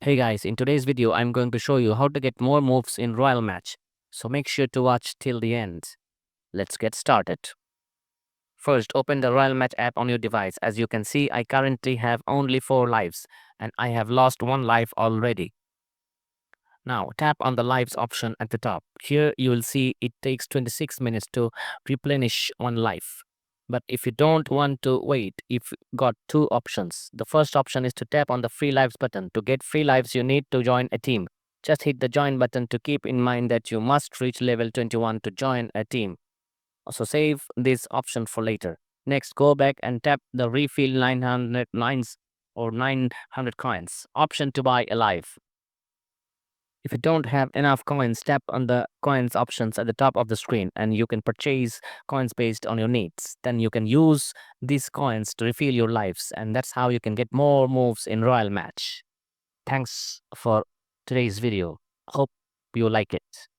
Hey guys, in today's video, I'm going to show you how to get more moves in Royal Match. So make sure to watch till the end. Let's get started. First, open the Royal Match app on your device. As you can see, I currently have only 4 lives and I have lost 1 life already. Now, tap on the lives option at the top. Here you will see it takes 26 minutes to replenish 1 life. But if you don't want to wait, you've got 2 options. The first option is to tap on the free lives button. To get free lives, you need to join a team. Just hit the join button to keep in mind that you must reach level 21 to join a team. So save this option for later. Next, go back and tap the refill 900 lines or 900 coins option to buy a life. If you don't have enough coins, tap on the coins options at the top of the screen and you can purchase coins based on your needs. Then you can use these coins to refill your lives, and that's how you can get more moves in Royal Match. Thanks for today's video. Hope you like it.